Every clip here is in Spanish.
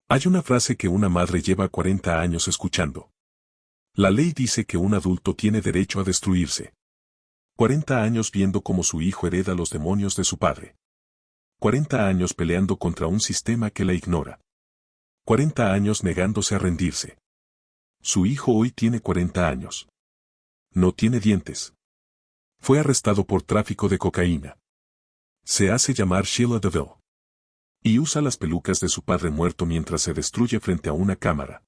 Hay una frase que una madre lleva 40 años escuchando. La ley dice que un adulto tiene derecho a destruirse. 40 años viendo cómo su hijo hereda los demonios de su padre. 40 años peleando contra un sistema que la ignora. 40 años negándose a rendirse. Su hijo hoy tiene 40 años. No tiene dientes. Fue arrestado por tráfico de cocaína. Se hace llamar Sheila DeVille. Y usa las pelucas de su padre muerto mientras se destruye frente a una cámara.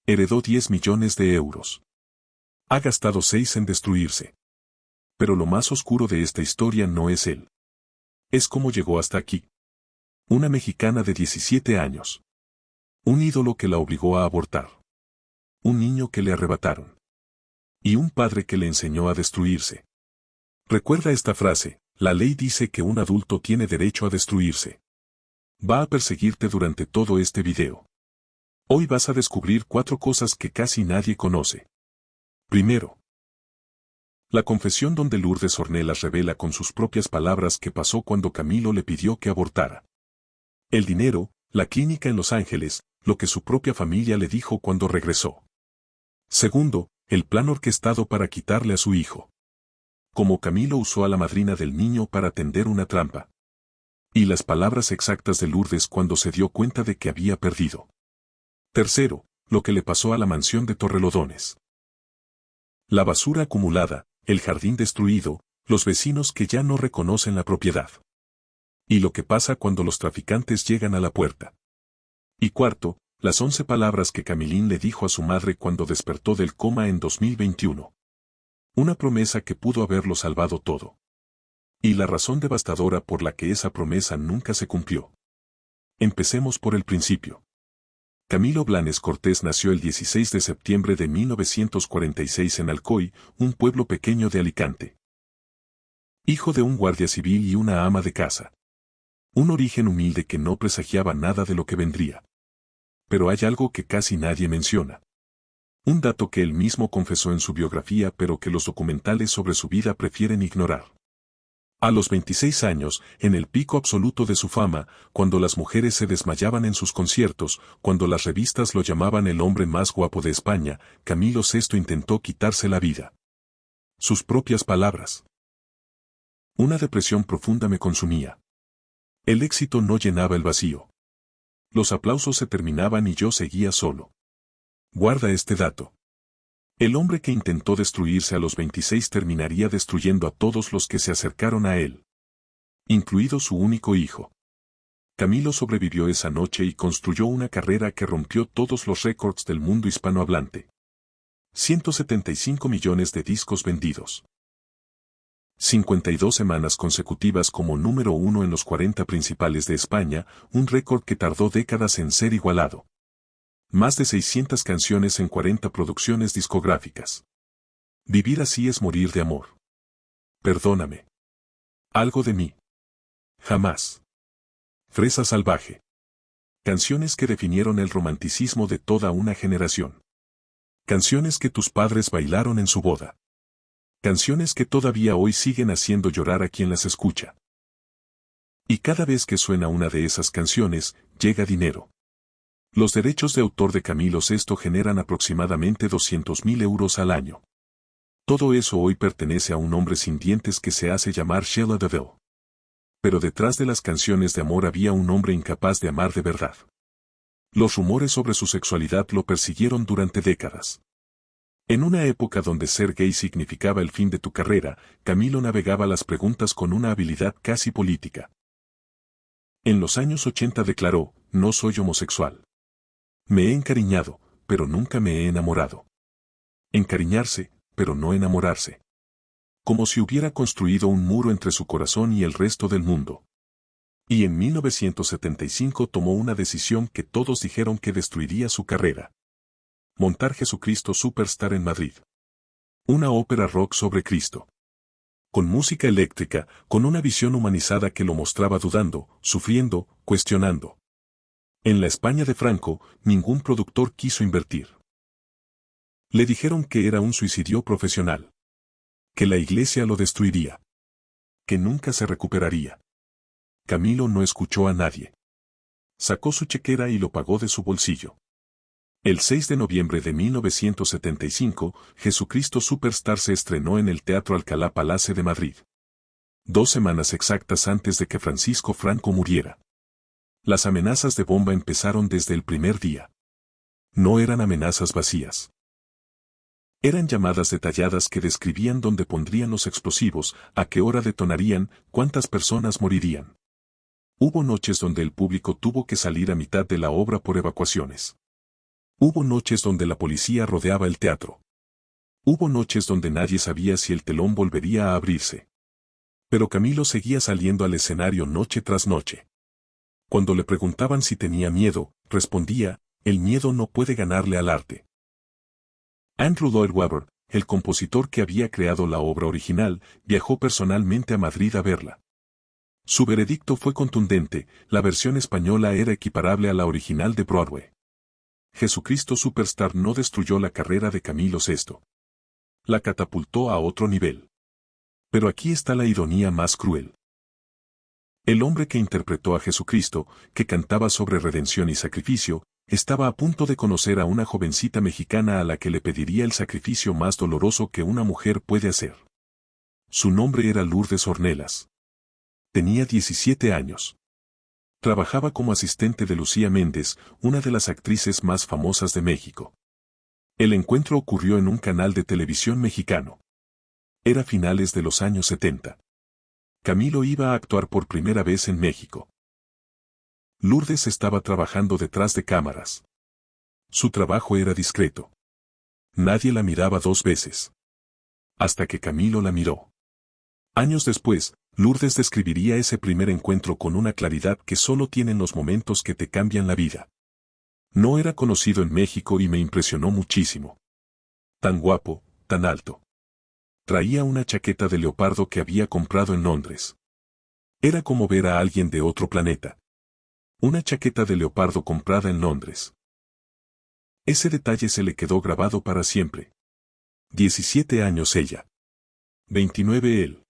Heredó 10 millones de euros. Ha gastado 6 en destruirse. Pero lo más oscuro de esta historia no es él. Es cómo llegó hasta aquí. Una mexicana de 17 años. Un ídolo que la obligó a abortar. Un niño que le arrebataron. Y un padre que le enseñó a destruirse. Recuerda esta frase, la ley dice que un adulto tiene derecho a destruirse. Va a perseguirte durante todo este video. Hoy vas a descubrir 4 cosas que casi nadie conoce. Primero, la confesión donde Lourdes Ornelas revela con sus propias palabras qué pasó cuando Camilo le pidió que abortara. El dinero, la clínica en Los Ángeles, lo que su propia familia le dijo cuando regresó. Segundo, el plan orquestado para quitarle a su hijo. Cómo Camilo usó a la madrina del niño para tender una trampa. Y las palabras exactas de Lourdes cuando se dio cuenta de que había perdido. Tercero, lo que le pasó a la mansión de Torrelodones. La basura acumulada, el jardín destruido, los vecinos que ya no reconocen la propiedad. Y lo que pasa cuando los traficantes llegan a la puerta. Y cuarto, las 11 palabras que Camilín le dijo a su madre cuando despertó del coma en 2021. Una promesa que pudo haberlo salvado todo. Y la razón devastadora por la que esa promesa nunca se cumplió. Empecemos por el principio. Camilo Blanes Cortés nació el 16 de septiembre de 1946 en Alcoy, un pueblo pequeño de Alicante. Hijo de un guardia civil y una ama de casa. Un origen humilde que no presagiaba nada de lo que vendría. Pero hay algo que casi nadie menciona. Un dato que él mismo confesó en su biografía pero que los documentales sobre su vida prefieren ignorar. A los 26 años, en el pico absoluto de su fama, cuando las mujeres se desmayaban en sus conciertos, cuando las revistas lo llamaban el hombre más guapo de España, Camilo VI intentó quitarse la vida. Sus propias palabras. Una depresión profunda me consumía. El éxito no llenaba el vacío. Los aplausos se terminaban y yo seguía solo. Guarda este dato. El hombre que intentó destruirse a los 26 terminaría destruyendo a todos los que se acercaron a él. Incluido su único hijo. Camilo sobrevivió esa noche y construyó una carrera que rompió todos los récords del mundo hispanohablante. 175 millones de discos vendidos. 52 semanas consecutivas como número 1 en los 40 principales de España, un récord que tardó décadas en ser igualado. Más de 600 canciones en 40 producciones discográficas. Vivir así es morir de amor. Perdóname. Algo de mí. Jamás. Fresa salvaje. Canciones que definieron el romanticismo de toda una generación. Canciones que tus padres bailaron en su boda. Canciones que todavía hoy siguen haciendo llorar a quien las escucha. Y cada vez que suena una de esas canciones, llega dinero. Los derechos de autor de Camilo VI generan aproximadamente 200.000 euros al año. Todo eso hoy pertenece a un hombre sin dientes que se hace llamar Sheila DeVille. Pero detrás de las canciones de amor había un hombre incapaz de amar de verdad. Los rumores sobre su sexualidad lo persiguieron durante décadas. En una época donde ser gay significaba el fin de tu carrera, Camilo navegaba las preguntas con una habilidad casi política. En los años 80 declaró, no soy homosexual. Me he encariñado, pero nunca me he enamorado. Encariñarse, pero no enamorarse. Como si hubiera construido un muro entre su corazón y el resto del mundo. Y en 1975 tomó una decisión que todos dijeron que destruiría su carrera. Montar Jesucristo Superstar en Madrid. Una ópera rock sobre Cristo. Con música eléctrica, con una visión humanizada que lo mostraba dudando, sufriendo, cuestionando. En la España de Franco, ningún productor quiso invertir. Le dijeron que era un suicidio profesional. Que la iglesia lo destruiría. Que nunca se recuperaría. Camilo no escuchó a nadie. Sacó su chequera y lo pagó de su bolsillo. El 6 de noviembre de 1975, Jesucristo Superstar se estrenó en el Teatro Alcalá Palace de Madrid. 2 semanas exactas antes de que Francisco Franco muriera. Las amenazas de bomba empezaron desde el primer día. No eran amenazas vacías. Eran llamadas detalladas que describían dónde pondrían los explosivos, a qué hora detonarían, cuántas personas morirían. Hubo noches donde el público tuvo que salir a mitad de la obra por evacuaciones. Hubo noches donde la policía rodeaba el teatro. Hubo noches donde nadie sabía si el telón volvería a abrirse. Pero Camilo seguía saliendo al escenario noche tras noche. Cuando le preguntaban si tenía miedo, respondía, el miedo no puede ganarle al arte. Andrew Lloyd Webber, el compositor que había creado la obra original, viajó personalmente a Madrid a verla. Su veredicto fue contundente, la versión española era equiparable a la original de Broadway. Jesucristo Superstar no destruyó la carrera de Camilo VI. La catapultó a otro nivel. Pero aquí está la ironía más cruel. El hombre que interpretó a Jesucristo, que cantaba sobre redención y sacrificio, estaba a punto de conocer a una jovencita mexicana a la que le pediría el sacrificio más doloroso que una mujer puede hacer. Su nombre era Lourdes Ornelas. Tenía 17 años. Trabajaba como asistente de Lucía Méndez, una de las actrices más famosas de México. El encuentro ocurrió en un canal de televisión mexicano. Era finales de los años 70. Camilo iba a actuar por primera vez en México. Lourdes estaba trabajando detrás de cámaras. Su trabajo era discreto. Nadie la miraba 2 veces. Hasta que Camilo la miró. Años después, Lourdes describiría ese primer encuentro con una claridad que solo tienen los momentos que te cambian la vida. No era conocido en México y me impresionó muchísimo. Tan guapo, tan alto. Traía una chaqueta de leopardo que había comprado en Londres. Era como ver a alguien de otro planeta. Una chaqueta de leopardo comprada en Londres. Ese detalle se le quedó grabado para siempre. 17 años ella. 29 él.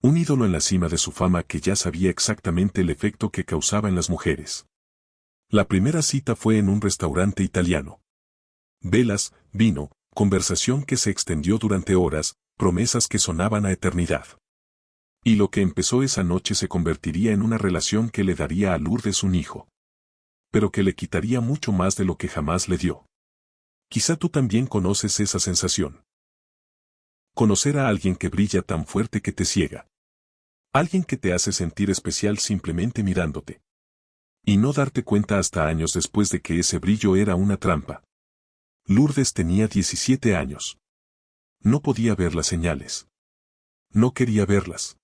Un ídolo en la cima de su fama que ya sabía exactamente el efecto que causaba en las mujeres. La primera cita fue en un restaurante italiano. Velas, vino, conversación que se extendió durante horas, promesas que sonaban a eternidad. Y lo que empezó esa noche se convertiría en una relación que le daría a Lourdes un hijo. Pero que le quitaría mucho más de lo que jamás le dio. Quizá tú también conoces esa sensación. Conocer a alguien que brilla tan fuerte que te ciega. Alguien que te hace sentir especial simplemente mirándote. Y no darte cuenta hasta años después de que ese brillo era una trampa. Lourdes tenía 17 años. No podía ver las señales. No quería verlas.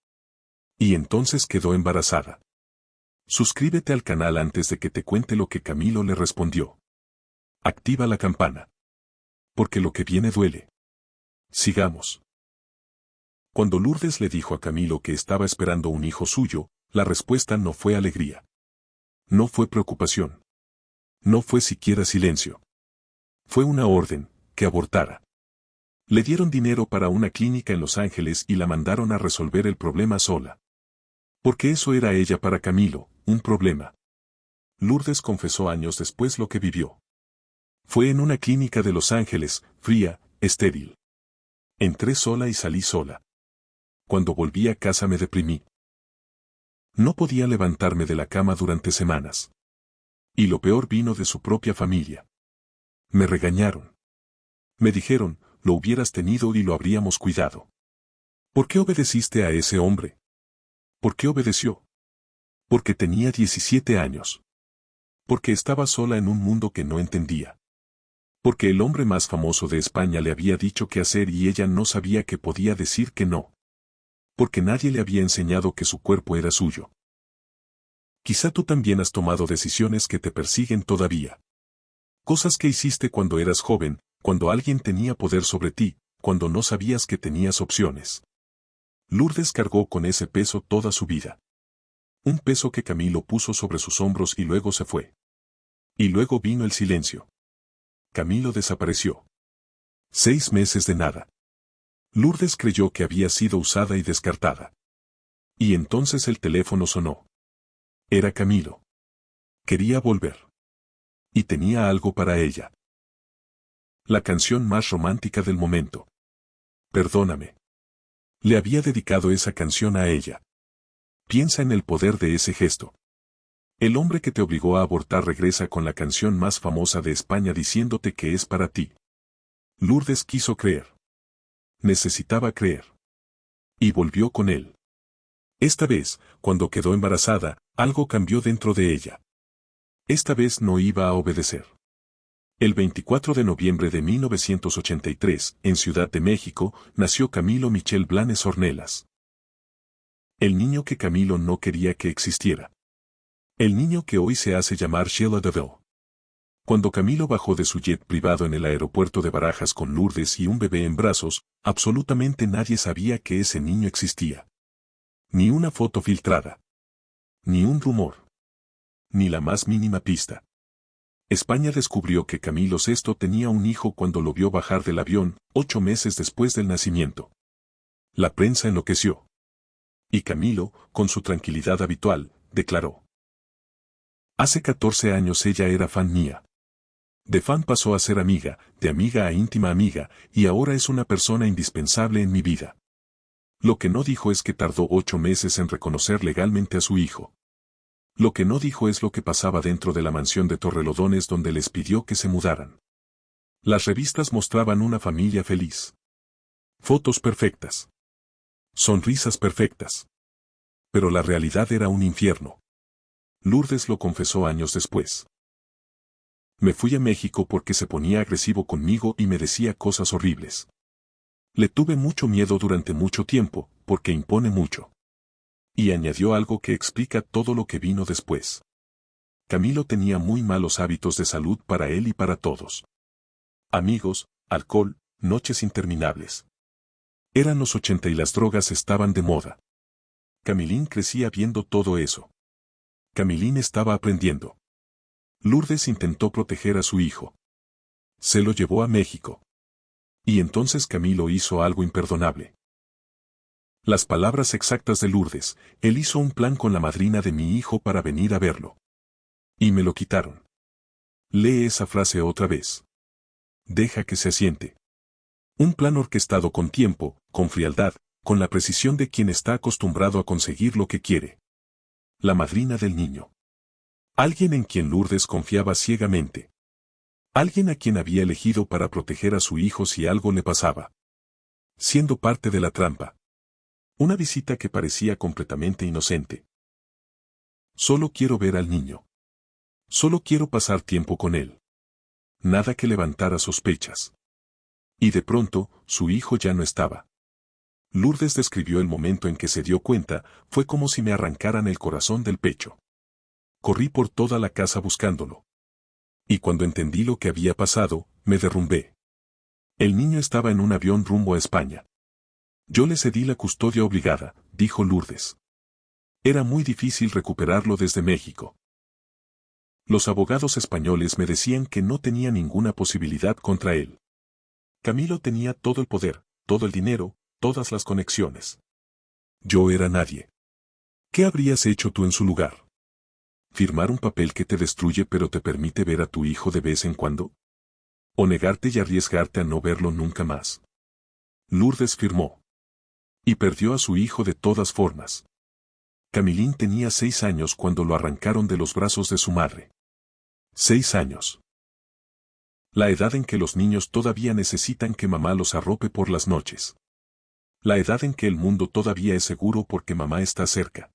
Y entonces quedó embarazada. Suscríbete al canal antes de que te cuente lo que Camilo le respondió. Activa la campana. Porque lo que viene duele. Sigamos. Cuando Lourdes le dijo a Camilo que estaba esperando un hijo suyo, la respuesta no fue alegría. No fue preocupación. No fue siquiera silencio. Fue una orden, que abortara. Le dieron dinero para una clínica en Los Ángeles y la mandaron a resolver el problema sola. Porque eso era ella para Camilo, un problema. Lourdes confesó años después lo que vivió. Fue en una clínica de Los Ángeles, fría, estéril. Entré sola y salí sola. Cuando volví a casa me deprimí. No podía levantarme de la cama durante semanas. Y lo peor vino de su propia familia. Me regañaron. Me dijeron, lo hubieras tenido y lo habríamos cuidado. ¿Por qué obedeciste a ese hombre? ¿Por qué obedeció? Porque tenía 17 años. Porque estaba sola en un mundo que no entendía. Porque el hombre más famoso de España le había dicho qué hacer y ella no sabía que podía decir que no. Porque nadie le había enseñado que su cuerpo era suyo. Quizá tú también has tomado decisiones que te persiguen todavía. Cosas que hiciste cuando eras joven, cuando alguien tenía poder sobre ti, cuando no sabías que tenías opciones. Lourdes cargó con ese peso toda su vida. Un peso que Camilo puso sobre sus hombros y luego se fue. Y luego vino el silencio. Camilo desapareció. 6 meses de nada. Lourdes creyó que había sido usada y descartada. Y entonces el teléfono sonó. Era Camilo. Quería volver. Y tenía algo para ella. La canción más romántica del momento. Perdóname. Le había dedicado esa canción a ella. Piensa en el poder de ese gesto. El hombre que te obligó a abortar regresa con la canción más famosa de España diciéndote que es para ti. Lourdes quiso creer. Necesitaba creer. Y volvió con él. Esta vez, cuando quedó embarazada, algo cambió dentro de ella. Esta vez no iba a obedecer. El 24 de noviembre de 1983, en Ciudad de México, nació Camilo Michel Blanes Ornelas. El niño que Camilo no quería que existiera. El niño que hoy se hace llamar Sheila Deville. Cuando Camilo bajó de su jet privado en el aeropuerto de Barajas con Lourdes y un bebé en brazos, absolutamente nadie sabía que ese niño existía. Ni una foto filtrada. Ni un rumor. Ni la más mínima pista. España descubrió que Camilo VI tenía un hijo cuando lo vio bajar del avión, 8 meses después del nacimiento. La prensa enloqueció. Y Camilo, con su tranquilidad habitual, declaró: hace 14 años ella era fan mía. De fan pasó a ser amiga, de amiga a íntima amiga, y ahora es una persona indispensable en mi vida. Lo que no dijo es que tardó 8 meses en reconocer legalmente a su hijo. Lo que no dijo es lo que pasaba dentro de la mansión de Torrelodones donde les pidió que se mudaran. Las revistas mostraban una familia feliz. Fotos perfectas. Sonrisas perfectas. Pero la realidad era un infierno. Lourdes lo confesó años después. Me fui a México porque se ponía agresivo conmigo y me decía cosas horribles. Le tuve mucho miedo durante mucho tiempo, porque impone mucho. Y añadió algo que explica todo lo que vino después. Camilo tenía muy malos hábitos de salud para él y para todos. Amigos, alcohol, noches interminables. Eran los 80 y las drogas estaban de moda. Camilín crecía viendo todo eso. Camilín estaba aprendiendo. Lourdes intentó proteger a su hijo. Se lo llevó a México. Y entonces Camilo hizo algo imperdonable. Las palabras exactas de Lourdes: él hizo un plan con la madrina de mi hijo para venir a verlo. Y me lo quitaron. Lee esa frase otra vez. Deja que se asiente. Un plan orquestado con tiempo, con frialdad, con la precisión de quien está acostumbrado a conseguir lo que quiere. La madrina del niño. Alguien en quien Lourdes confiaba ciegamente. Alguien a quien había elegido para proteger a su hijo si algo le pasaba. Siendo parte de la trampa. Una visita que parecía completamente inocente. Solo quiero ver al niño. Solo quiero pasar tiempo con él. Nada que levantara sospechas. Y de pronto, su hijo ya no estaba. Lourdes describió el momento en que se dio cuenta: fue como si me arrancaran el corazón del pecho. Corrí por toda la casa buscándolo. Y cuando entendí lo que había pasado, me derrumbé. El niño estaba en un avión rumbo a España. Yo le cedí la custodia obligada, dijo Lourdes. Era muy difícil recuperarlo desde México. Los abogados españoles me decían que no tenía ninguna posibilidad contra él. Camilo tenía todo el poder, todo el dinero, todas las conexiones. Yo era nadie. ¿Qué habrías hecho tú en su lugar? ¿Firmar un papel que te destruye pero te permite ver a tu hijo de vez en cuando? ¿O negarte y arriesgarte a no verlo nunca más? Lourdes firmó. Y perdió a su hijo de todas formas. Camilín tenía 6 años cuando lo arrancaron de los brazos de su madre. 6 años. La edad en que los niños todavía necesitan que mamá los arrope por las noches. La edad en que el mundo todavía es seguro porque mamá está cerca.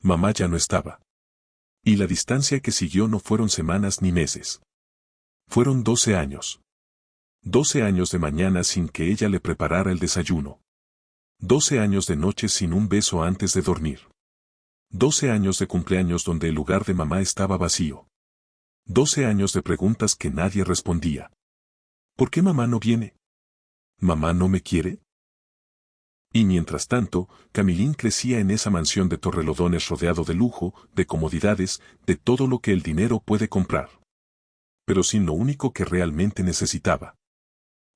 Mamá ya no estaba. Y la distancia que siguió no fueron semanas ni meses. Fueron 12 años. 12 años de mañana sin que ella le preparara el desayuno. 12 años de noches sin un beso antes de dormir. 12 años de cumpleaños donde el lugar de mamá estaba vacío. 12 años de preguntas que nadie respondía. ¿Por qué mamá no viene? ¿Mamá no me quiere? Y mientras tanto, Camilín crecía en esa mansión de Torrelodones rodeado de lujo, de comodidades, de todo lo que el dinero puede comprar. Pero sin lo único que realmente necesitaba.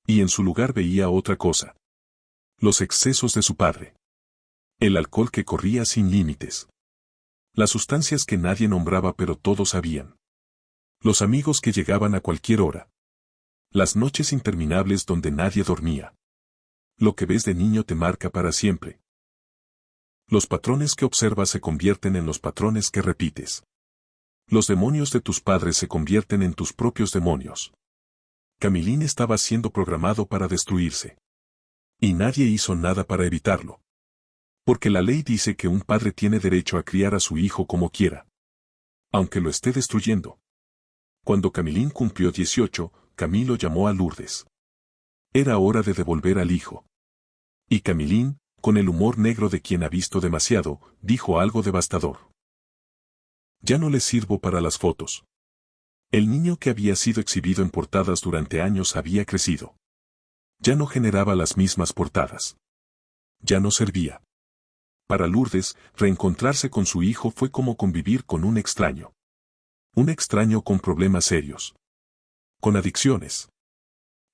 Y en su lugar veía otra cosa. Los excesos de su padre. El alcohol que corría sin límites. Las sustancias que nadie nombraba pero todos sabían. Los amigos que llegaban a cualquier hora. Las noches interminables donde nadie dormía. Lo que ves de niño te marca para siempre. Los patrones que observas se convierten en los patrones que repites. Los demonios de tus padres se convierten en tus propios demonios. Camilín estaba siendo programado para destruirse. Y nadie hizo nada para evitarlo. Porque la ley dice que un padre tiene derecho a criar a su hijo como quiera. Aunque lo esté destruyendo. Cuando Camilín cumplió 18, Camilo llamó a Lourdes. Era hora de devolver al hijo. Y Camilín, con el humor negro de quien ha visto demasiado, dijo algo devastador. Ya no les sirvo para las fotos. El niño que había sido exhibido en portadas durante años había crecido. Ya no generaba las mismas portadas. Ya no servía. Para Lourdes, reencontrarse con su hijo fue como convivir con un extraño. Un extraño con problemas serios. Con adicciones.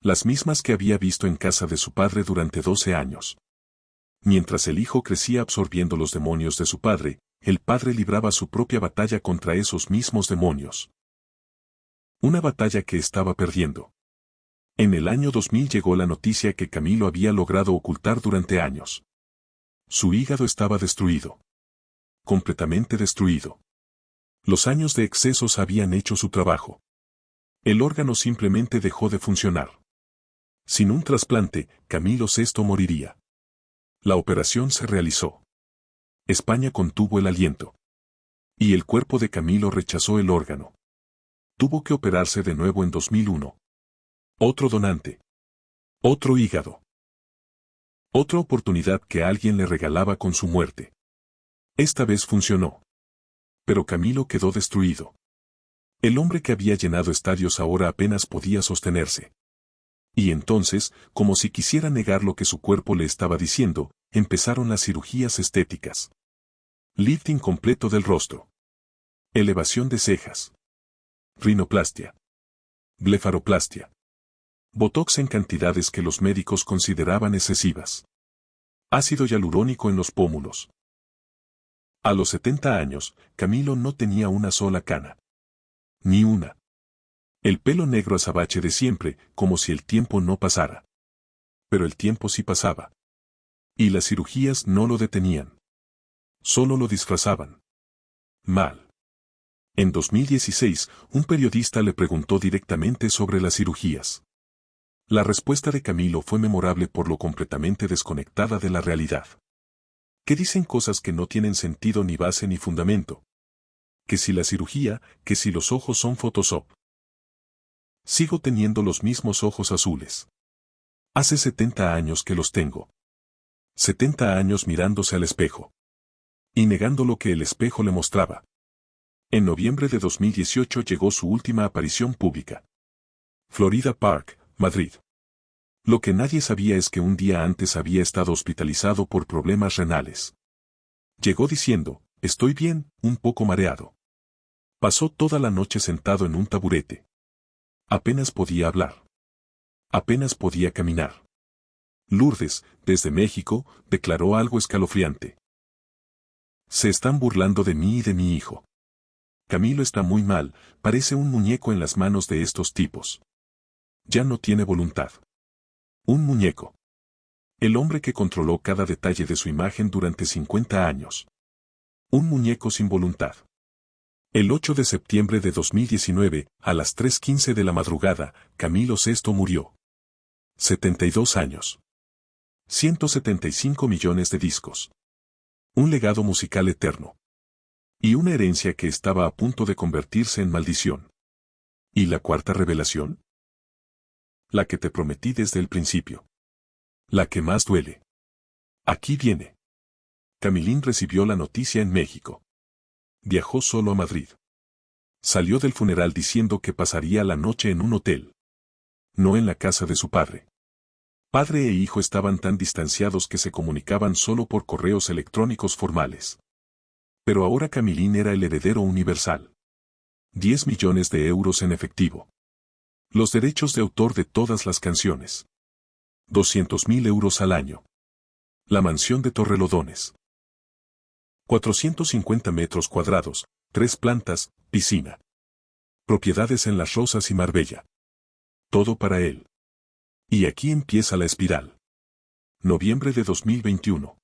Las mismas que había visto en casa de su padre durante 12 años. Mientras el hijo crecía absorbiendo los demonios de su padre, el padre libraba su propia batalla contra esos mismos demonios. Una batalla que estaba perdiendo. En el año 2000 llegó la noticia que Camilo había logrado ocultar durante años. Su hígado estaba destruido. Completamente destruido. Los años de excesos habían hecho su trabajo. El órgano simplemente dejó de funcionar. Sin un trasplante, Camilo VI moriría. La operación se realizó. España contuvo el aliento. Y el cuerpo de Camilo rechazó el órgano. Tuvo que operarse de nuevo en 2001. Otro donante. Otro hígado. Otra oportunidad que alguien le regalaba con su muerte. Esta vez funcionó. Pero Camilo quedó destruido. El hombre que había llenado estadios ahora apenas podía sostenerse. Y entonces, como si quisiera negar lo que su cuerpo le estaba diciendo, empezaron las cirugías estéticas. Lifting completo del rostro. Elevación de cejas. Rinoplastia. Blefaroplastia. Botox en cantidades que los médicos consideraban excesivas. Ácido hialurónico en los pómulos. A los 70 años, Camilo no tenía una sola cana. Ni una. El pelo negro azabache de siempre, como si el tiempo no pasara. Pero el tiempo sí pasaba. Y las cirugías no lo detenían. Solo lo disfrazaban. Mal. En 2016, un periodista le preguntó directamente sobre las cirugías. La respuesta de Camilo fue memorable por lo completamente desconectada de la realidad. Que dicen cosas que no tienen sentido ni base ni fundamento. Que si la cirugía, que si los ojos son Photoshop. Sigo teniendo los mismos ojos azules. Hace 70 años que los tengo. 70 años mirándose al espejo. Y negando lo que el espejo le mostraba. En noviembre de 2018 llegó su última aparición pública. Florida Park, Madrid. Lo que nadie sabía es que un día antes había estado hospitalizado por problemas renales. Llegó diciendo, estoy bien, un poco mareado. Pasó toda la noche sentado en un taburete. Apenas podía hablar. Apenas podía caminar. Lourdes, desde México, declaró algo escalofriante. Se están burlando de mí y de mi hijo. Camilo está muy mal, parece un muñeco en las manos de estos tipos. Ya no tiene voluntad. Un muñeco. El hombre que controló cada detalle de su imagen durante 50 años. Un muñeco sin voluntad. El 8 de septiembre de 2019, a las 3:15 de la madrugada, Camilo VI murió. 72 años. 175 millones de discos. Un legado musical eterno. Y una herencia que estaba a punto de convertirse en maldición. ¿Y la cuarta revelación? La que te prometí desde el principio. La que más duele. Aquí viene. Camilín recibió la noticia en México. Viajó solo a Madrid. Salió del funeral diciendo que pasaría la noche en un hotel. No en la casa de su padre. Padre e hijo estaban tan distanciados que se comunicaban solo por correos electrónicos formales. Pero ahora Camilín era el heredero universal. 10 millones de euros en efectivo. Los derechos de autor de todas las canciones. 200.000 euros al año. La mansión de Torrelodones. 450 metros cuadrados, 3 plantas, piscina. Propiedades en Las Rosas y Marbella. Todo para él. Y aquí empieza la espiral. Noviembre de 2021.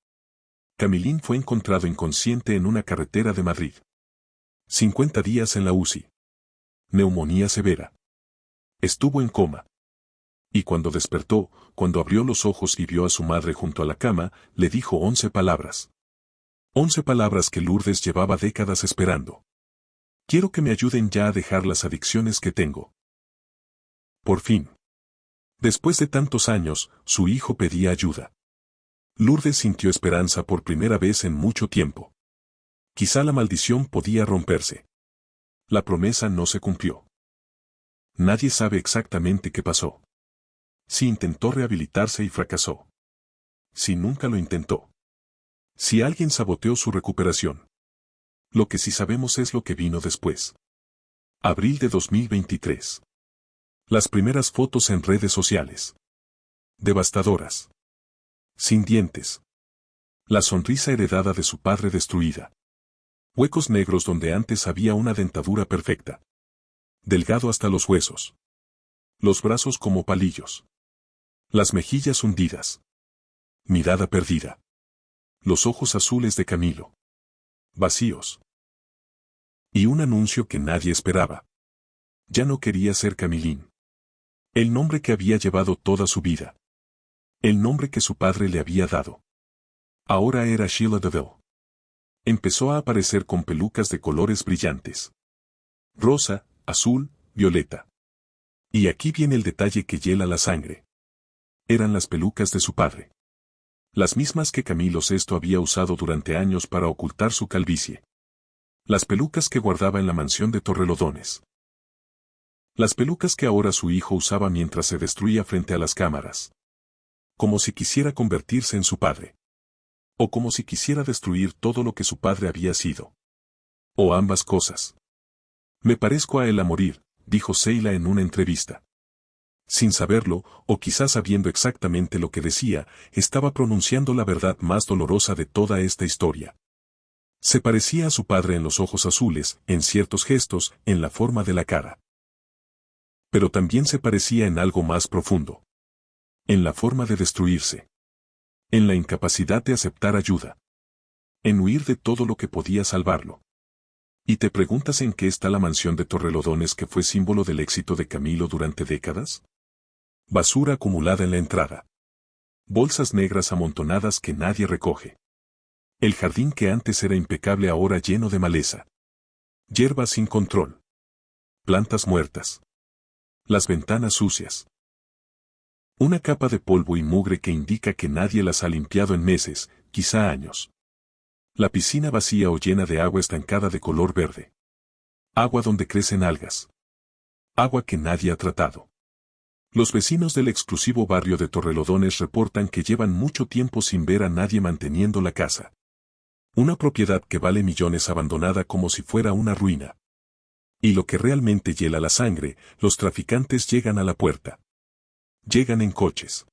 Camilín fue encontrado inconsciente en una carretera de Madrid. 50 días en la UCI. Neumonía severa. Estuvo en coma. Y cuando despertó, cuando abrió los ojos y vio a su madre junto a la cama, le dijo 11 palabras. 11 palabras que Lourdes llevaba décadas esperando. Quiero que me ayuden ya a dejar las adicciones que tengo. Por fin. Después de tantos años, su hijo pedía ayuda. Lourdes sintió esperanza por primera vez en mucho tiempo. Quizá la maldición podía romperse. La promesa no se cumplió. Nadie sabe exactamente qué pasó. Si intentó rehabilitarse y fracasó. Si nunca lo intentó. Si alguien saboteó su recuperación. Lo que sí sabemos es lo que vino después. Abril de 2023. Las primeras fotos en redes sociales. Devastadoras. Sin dientes. La sonrisa heredada de su padre destruida. Huecos negros donde antes había una dentadura perfecta. Delgado hasta los huesos. Los brazos como palillos. Las mejillas hundidas. Mirada perdida. Los ojos azules de Camilo. Vacíos. Y un anuncio que nadie esperaba. Ya no quería ser Camilín. El nombre que había llevado toda su vida. El nombre que su padre le había dado. Ahora era Sheila DeVille. Empezó a aparecer con pelucas de colores brillantes. Rosa, azul, violeta. Y aquí viene el detalle que hiela la sangre. Eran las pelucas de su padre. Las mismas que Camilo VI había usado durante años para ocultar su calvicie. Las pelucas que guardaba en la mansión de Torrelodones. Las pelucas que ahora su hijo usaba mientras se destruía frente a las cámaras. Como si quisiera convertirse en su padre. O como si quisiera destruir todo lo que su padre había sido. O ambas cosas. Me parezco a él a morir, dijo Sheila en una entrevista. Sin saberlo, o quizás sabiendo exactamente lo que decía, estaba pronunciando la verdad más dolorosa de toda esta historia. Se parecía a su padre en los ojos azules, en ciertos gestos, en la forma de la cara. Pero también se parecía en algo más profundo. En la forma de destruirse. En la incapacidad de aceptar ayuda. En huir de todo lo que podía salvarlo. ¿Y te preguntas en qué está la mansión de Torrelodones que fue símbolo del éxito de Camilo durante décadas? Basura acumulada en la entrada. Bolsas negras amontonadas que nadie recoge. El jardín que antes era impecable ahora lleno de maleza. Hierba sin control. Plantas muertas. Las ventanas sucias. Una capa de polvo y mugre que indica que nadie las ha limpiado en meses, quizá años. La piscina vacía o llena de agua estancada de color verde. Agua donde crecen algas. Agua que nadie ha tratado. Los vecinos del exclusivo barrio de Torrelodones reportan que llevan mucho tiempo sin ver a nadie manteniendo la casa. Una propiedad que vale millones abandonada como si fuera una ruina. Y lo que realmente hiela la sangre, los traficantes llegan a la puerta. Llegan en coches.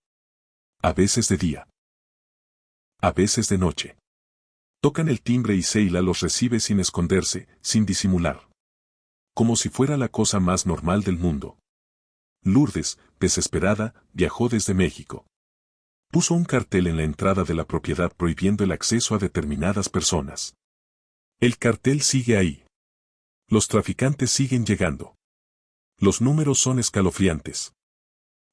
A veces de día. A veces de noche. Tocan el timbre y Sheila los recibe sin esconderse, sin disimular. Como si fuera la cosa más normal del mundo. Lourdes, desesperada, viajó desde México. Puso un cartel en la entrada de la propiedad prohibiendo el acceso a determinadas personas. El cartel sigue ahí. Los traficantes siguen llegando. Los números son escalofriantes.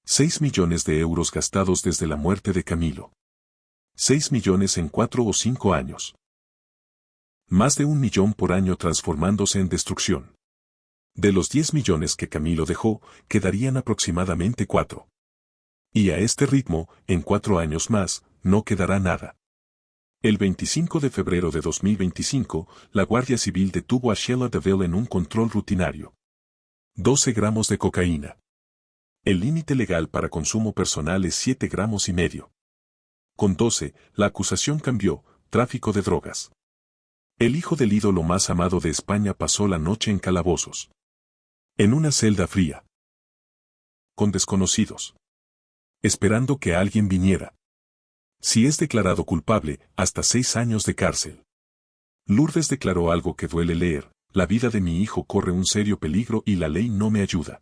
6 millones de euros gastados desde la muerte de Camilo. 6 millones en 4 o 5 años. Más de 1 millón por año transformándose en destrucción. De los 10 millones que Camilo dejó, quedarían aproximadamente 4. Y a este ritmo, en 4 años más, no quedará nada. El 25 de febrero de 2025, la Guardia Civil detuvo a Sheila DeVille en un control rutinario. 12 gramos de cocaína. El límite legal para consumo personal es 7,5 gramos. Con 12, la acusación cambió: tráfico de drogas. El hijo del ídolo más amado de España pasó la noche en calabozos. En una celda fría. Con desconocidos. Esperando que alguien viniera. Si es declarado culpable, hasta 6 años de cárcel. Lourdes declaró algo que duele leer: la vida de mi hijo corre un serio peligro y la ley no me ayuda.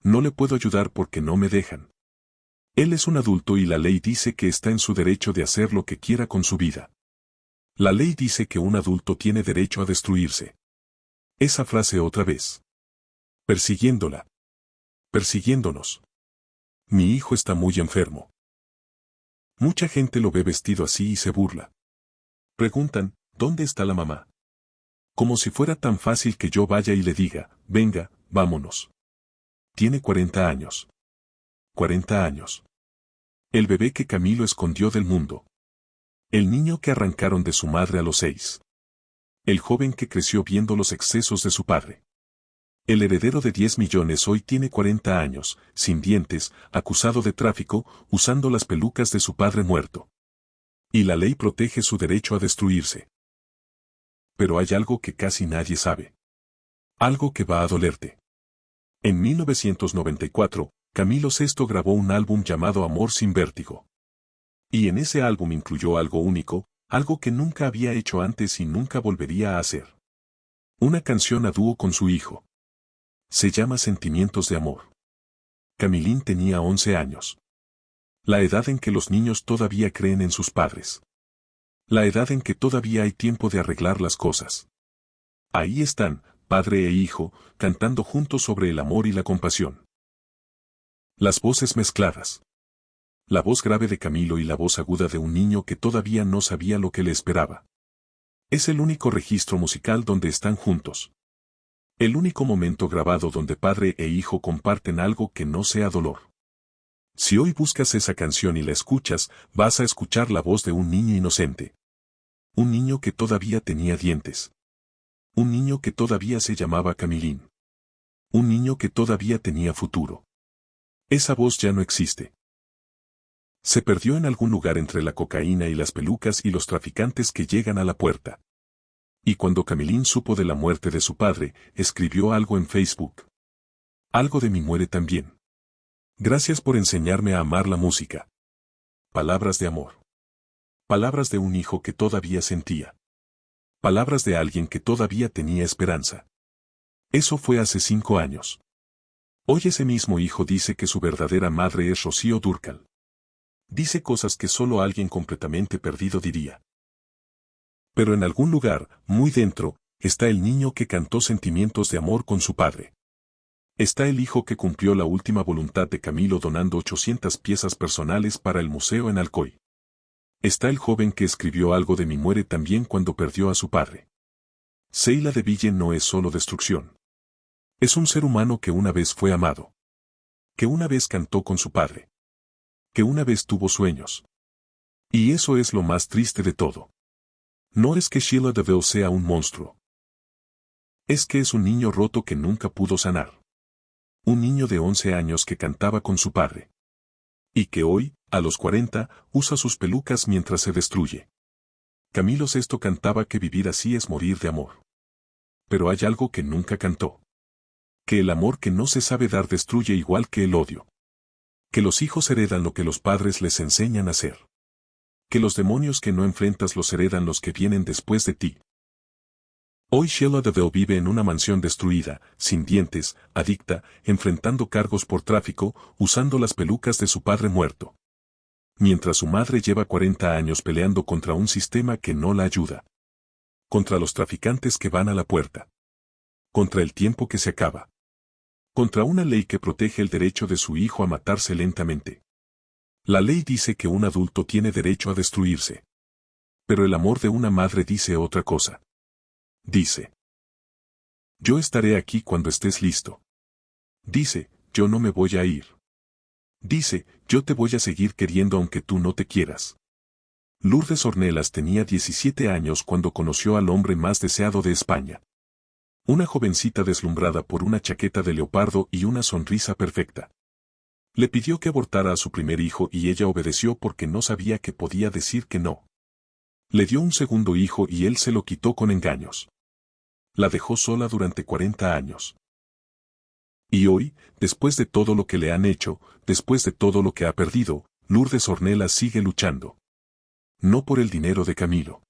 No le puedo ayudar porque no me dejan. Él es un adulto y la ley dice que está en su derecho de hacer lo que quiera con su vida. La ley dice que un adulto tiene derecho a destruirse. Esa frase otra vez. Persiguiéndola. Persiguiéndonos. Mi hijo está muy enfermo. Mucha gente lo ve vestido así y se burla. Preguntan, ¿dónde está la mamá? Como si fuera tan fácil que yo vaya y le diga, venga, vámonos. Tiene 40 años. 40 años. El bebé que Camilo escondió del mundo. El niño que arrancaron de su madre a los 6. El joven que creció viendo los excesos de su padre. El heredero de 10 millones hoy tiene 40 años, sin dientes, acusado de tráfico, usando las pelucas de su padre muerto. Y la ley protege su derecho a destruirse. Pero hay algo que casi nadie sabe. Algo que va a dolerte. En 1994, Camilo VI grabó un álbum llamado Amor sin Vértigo. Y en ese álbum incluyó algo único, algo que nunca había hecho antes y nunca volvería a hacer. Una canción a dúo con su hijo. Se llama Sentimientos de Amor. Camilín tenía 11 años. La edad en que los niños todavía creen en sus padres. La edad en que todavía hay tiempo de arreglar las cosas. Ahí están, padre e hijo, cantando juntos sobre el amor y la compasión. Las voces mezcladas. La voz grave de Camilo y la voz aguda de un niño que todavía no sabía lo que le esperaba. Es el único registro musical donde están juntos. El único momento grabado donde padre e hijo comparten algo que no sea dolor. Si hoy buscas esa canción y la escuchas, vas a escuchar la voz de un niño inocente. Un niño que todavía tenía dientes. Un niño que todavía se llamaba Camilín. Un niño que todavía tenía futuro. Esa voz ya no existe. Se perdió en algún lugar entre la cocaína y las pelucas y los traficantes que llegan a la puerta. Y cuando Camilín supo de la muerte de su padre, escribió algo en Facebook. Algo de mí muere también. Gracias por enseñarme a amar la música. Palabras de amor. Palabras de un hijo que todavía sentía. Palabras de alguien que todavía tenía esperanza. Eso fue hace 5 años. Hoy ese mismo hijo dice que su verdadera madre es Rocío Dúrcal. Dice cosas que solo alguien completamente perdido diría. Pero en algún lugar, muy dentro, está el niño que cantó Sentimientos de Amor con su padre. Está el hijo que cumplió la última voluntad de Camilo donando 800 piezas personales para el museo en Alcoy. Está el joven que escribió algo de mí muere también cuando perdió a su padre. Sheila de Ville no es solo destrucción. Es un ser humano que una vez fue amado. Que una vez cantó con su padre. Que una vez tuvo sueños. Y eso es lo más triste de todo. No es que Sheila DeVille sea un monstruo. Es que es un niño roto que nunca pudo sanar. Un niño de 11 años que cantaba con su padre. Y que hoy, a los 40, usa sus pelucas mientras se destruye. Camilo VI cantaba que vivir así es morir de amor. Pero hay algo que nunca cantó. Que el amor que no se sabe dar destruye igual que el odio. Que los hijos heredan lo que los padres les enseñan a hacer. Que los demonios que no enfrentas los heredan los que vienen después de ti. Hoy Sheila DeVille vive en una mansión destruida, sin dientes, adicta, enfrentando cargos por tráfico, usando las pelucas de su padre muerto. Mientras su madre lleva 40 años peleando contra un sistema que no la ayuda. Contra los traficantes que van a la puerta. Contra el tiempo que se acaba. Contra una ley que protege el derecho de su hijo a matarse lentamente. La ley dice que un adulto tiene derecho a destruirse. Pero el amor de una madre dice otra cosa. Dice: yo estaré aquí cuando estés listo. Dice: yo no me voy a ir. Dice: yo te voy a seguir queriendo aunque tú no te quieras. Lourdes Ornelas tenía 17 años cuando conoció al hombre más deseado de España. Una jovencita deslumbrada por una chaqueta de leopardo y una sonrisa perfecta. Le pidió que abortara a su primer hijo y ella obedeció porque no sabía que podía decir que no. Le dio un segundo hijo y él se lo quitó con engaños. La dejó sola durante 40 años. Y hoy, después de todo lo que le han hecho, después de todo lo que ha perdido, Lourdes Ornelas sigue luchando. No por el dinero de Camilo.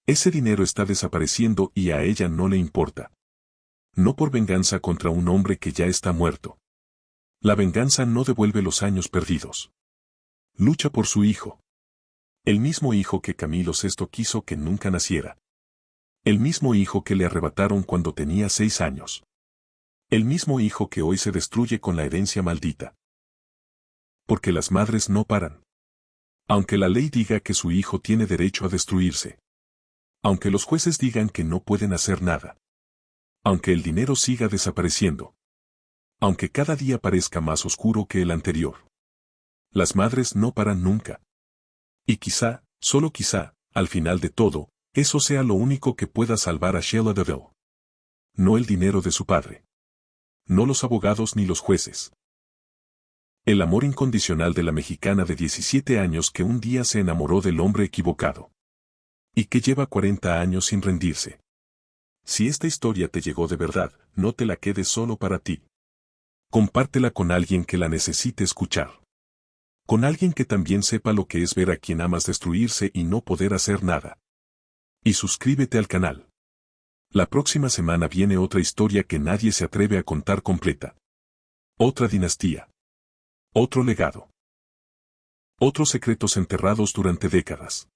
Ese dinero está desapareciendo y a ella no le importa. No por venganza contra un hombre que ya está muerto. La venganza no devuelve los años perdidos. Lucha por su hijo. El mismo hijo que Camilo VI quiso que nunca naciera. El mismo hijo que le arrebataron cuando tenía 6 años. El mismo hijo que hoy se destruye con la herencia maldita. Porque las madres no paran. Aunque la ley diga que su hijo tiene derecho a destruirse. Aunque los jueces digan que no pueden hacer nada. Aunque el dinero siga desapareciendo. Aunque cada día parezca más oscuro que el anterior. Las madres no paran nunca. Y quizá, solo quizá, al final de todo, eso sea lo único que pueda salvar a Sheila DeVille. No el dinero de su padre. No los abogados ni los jueces. El amor incondicional de la mexicana de 17 años que un día se enamoró del hombre equivocado. Y que lleva 40 años sin rendirse. Si esta historia te llegó de verdad, no te la quedes solo para ti. Compártela con alguien que la necesite escuchar. Con alguien que también sepa lo que es ver a quien amas destruirse y no poder hacer nada. Y suscríbete al canal. La próxima semana viene otra historia que nadie se atreve a contar completa. Otra dinastía. Otro legado. Otros secretos enterrados durante décadas.